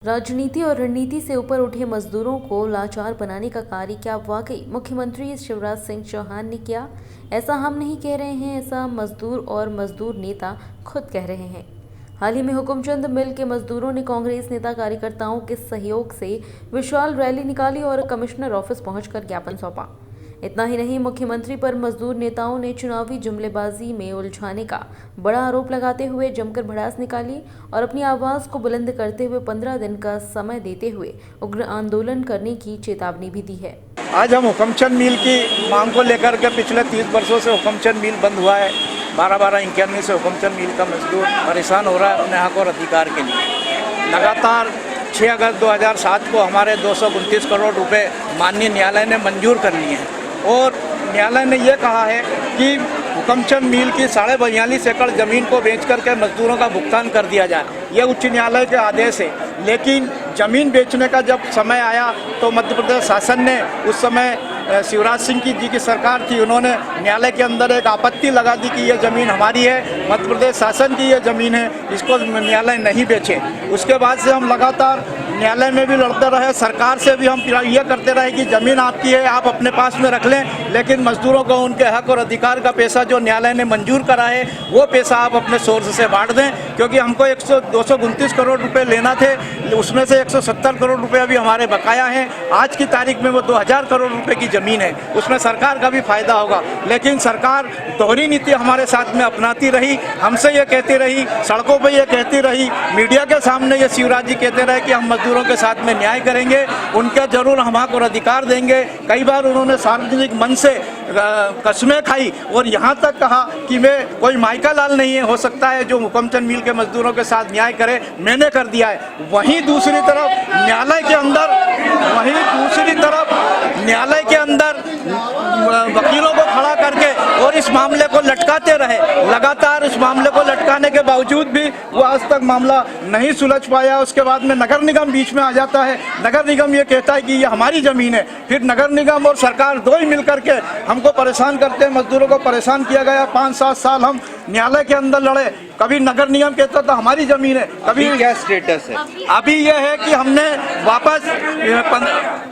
राजनीति और रणनीति से ऊपर उठे मजदूरों को लाचार बनाने का कार्य क्या वाकई मुख्यमंत्री शिवराज सिंह चौहान ने किया? ऐसा हम नहीं कह रहे हैं, ऐसा मजदूर और मजदूर नेता खुद कह रहे हैं। हाल ही में हुकुमचंद मिल के मजदूरों ने कांग्रेस नेता कार्यकर्ताओं के सहयोग से विशाल रैली निकाली और कमिश्नर ऑफिस पहुंचकर ज्ञापन सौंपा। इतना ही नहीं, मुख्यमंत्री पर मजदूर नेताओं ने चुनावी जुमलेबाजी में उलझाने का बड़ा आरोप लगाते हुए जमकर भड़ास निकाली और अपनी आवाज को बुलंद करते हुए 15 दिन का समय देते हुए उग्र आंदोलन करने की चेतावनी भी दी है। आज हम हुकुमचंद मिल की मांग को लेकर के पिछले 30 वर्षों से हुकुमचंद मिल बंद हुआ है। 12-12 से हुकुमचंद मिल का मजदूर परेशान हो रहा है अपने हक और अधिकार के लिए। लगातार 6 अगस्त 2007 को हमारे 229 करोड़ रुपए माननीय न्यायालय ने मंजूर कर लिए हैं और न्यायालय ने यह कहा है कि हुकुमचंद मिल की 42.5 एकड़ ज़मीन को बेच करके मजदूरों का भुगतान कर दिया जाए। यह उच्च न्यायालय के आदेश है, लेकिन ज़मीन बेचने का जब समय आया तो मध्य प्रदेश शासन ने उस समय शिवराज सिंह जी की सरकार थी, उन्होंने न्यायालय के अंदर एक आपत्ति लगा दी कि यह ज़मीन हमारी है, मध्य प्रदेश शासन की यह ज़मीन है, इसको न्यायालय नहीं बेचे। उसके बाद से हम लगातार न्यायालय में भी लड़ते रहे, सरकार से भी हम यह करते रहे कि ज़मीन आपकी है, आप अपने पास में रख लें, लेकिन मजदूरों को उनके हक और अधिकार का पैसा जो न्यायालय ने मंजूर करा है वो पैसा आप अपने सोर्स से बांट दें, क्योंकि हमको 229 करोड़ रुपए लेना थे, उसमें से 170 करोड़ रुपए अभी हमारे बकाया हैं। आज की तारीख में वो 2000 करोड़ रुपए की ज़मीन है, उसमें सरकार का भी फायदा होगा। लेकिन सरकार दोहरी नीति हमारे साथ में अपनाती रही, हमसे ये कहती रही, सड़कों पर ये कहती रही, मीडिया के सामने ये शिवराज जी कहते रहे कि हम मजदूरों के साथ में न्याय करेंगे, उनके जरूर हम हक और अधिकार देंगे। कई बार उन्होंने सार्वजनिक मन से कसमें खाई और यहाँ तक कहा कि मैं कोई माइका लाल नहीं है, हो सकता है जो हुकुमचंद मिल के मजदूरों के साथ न्याय करे, मैंने कर दिया है। वहीं दूसरी तरफ न्यायालय के अंदर वकीलों को खड़ा करके और इस मामले को लटकाते रहे। लगातार इस मामले को लटकाने के बावजूद भी वो आज तक मामला नहीं सुलझ पाया। उसके बाद में नगर निगम बीच में आ जाता है, नगर निगम ये कहता है कि ये हमारी ज़मीन है, फिर नगर निगम और सरकार दो ही मिलकर के हमको परेशान करते हैं। मजदूरों को परेशान किया गया, 5-7 साल हम न्यायालय के अंदर लड़े, कभी नगर निगम कहता था हमारी ज़मीन है, कभी क्या स्टेटस है? अभी यह है कि हमने वापस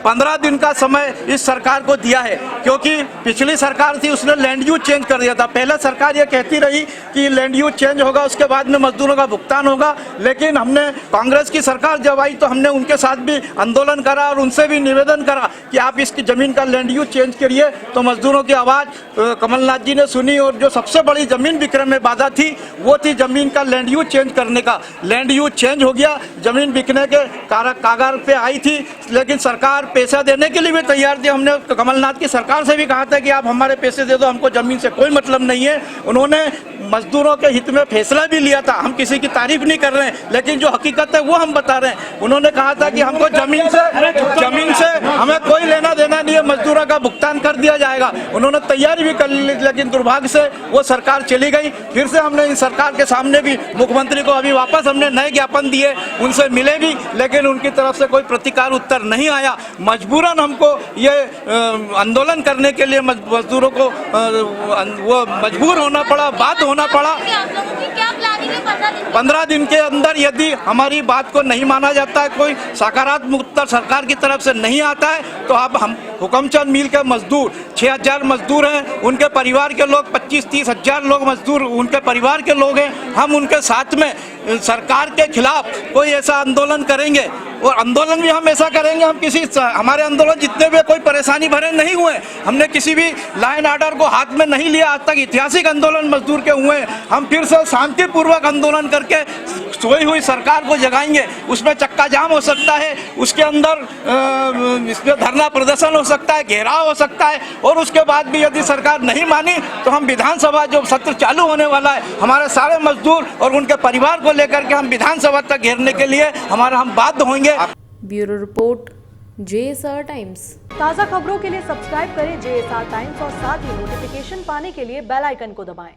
15 दिन का समय इस सरकार को दिया है, क्योंकि पिछली सरकार थी उसने लैंड यूज चेंज कर दिया था। पहले सरकार ये कहती रही कि लैंड यूज चेंज होगा, उसके बाद में मजदूरों का भुगतान होगा, लेकिन हमने कांग्रेस की सरकार जब आई तो हमने उनके साथ भी आंदोलन करा और उनसे भी निवेदन करा कि आप इसकी ज़मीन का लैंड यूज चेंज करिए। तो मजदूरों की आवाज़ कमलनाथ जी ने सुनी और जो सबसे बड़ी ज़मीन विक्रय में बाधा थी वो थी ज़मीन का लैंड यूज चेंज करने का। लैंड यूज चेंज हो गया, ज़मीन बिकने के कागार पे आई थी, लेकिन सरकार पैसा देने के लिए भी तैयार थी। हमने कमलनाथ की सरकार से भी कहा था कि आप हमारे पैसे दे दो, हमको ज़मीन से कोई मतलब नहीं है। उन्होंने मजदूरों के हित में फैसला भी लिया था। हम किसी की तारीफ नहीं कर रहे हैं, लेकिन जो हकीकत है वो हम बता रहे हैं। उन्होंने कहा था कि हमको ज़मीन से हमें कोई लेना देना नहीं है, मजदूरों का भुगतान कर दिया जाएगा। उन्होंने तैयारी भी कर ली, लेकिन दुर्भाग्य से वो सरकार चली गई। फिर से हमने इस सरकार के सामने भी मुख्यमंत्री को अभी वापस हमने नए ज्ञापन दिए, उनसे मिले भी, लेकिन उनकी तरफ से कोई प्रतिकार उत्तर नहीं आया। मजबूरन हमको ये आंदोलन करने के लिए मजदूरों को वो मजबूर होना पड़ा, बात होना पड़ा। 15 दिन के अंदर यदि हमारी बात को नहीं माना जाता है, कोई सकारात्मक उत्तर सरकार की तरफ से नहीं आता है, तो अब हम हुकुमचंद मिल के मजदूर 6000 मजदूर हैं, उनके परिवार के लोग 25-30 हजार लोग मजदूर उनके परिवार के लोग हैं। हम उनके साथ में सरकार के खिलाफ कोई ऐसा आंदोलन करेंगे और आंदोलन भी हम ऐसा करेंगे, हम किसी हमारे आंदोलन जितने भी कोई परेशानी भरे नहीं हुए, हमने किसी भी लॉ एंड ऑर्डर को हाथ में नहीं लिया। आज तक ऐतिहासिक आंदोलन मजदूर के हुए, हम फिर से शांतिपूर्वक आंदोलन करके सोई हुई सरकार को जगाएंगे। उसमें चक्का जाम हो सकता है, उसके अंदर इसमें धरना प्रदर्शन हो सकता है, घेराव हो सकता है, और उसके बाद भी यदि सरकार नहीं मानी तो हम विधानसभा जो सत्र चालू होने वाला है, हमारे सारे मजदूर और उनके परिवार को लेकर के हम विधानसभा तक घेरने के लिए हम बाध्य होंगे। Bureau report, JSR times. ताज़ा खबरों के लिए सब्सक्राइब करें JSR टाइम्स और साथ ही नोटिफिकेशन पाने के लिए बेल आइकन को दबाएं।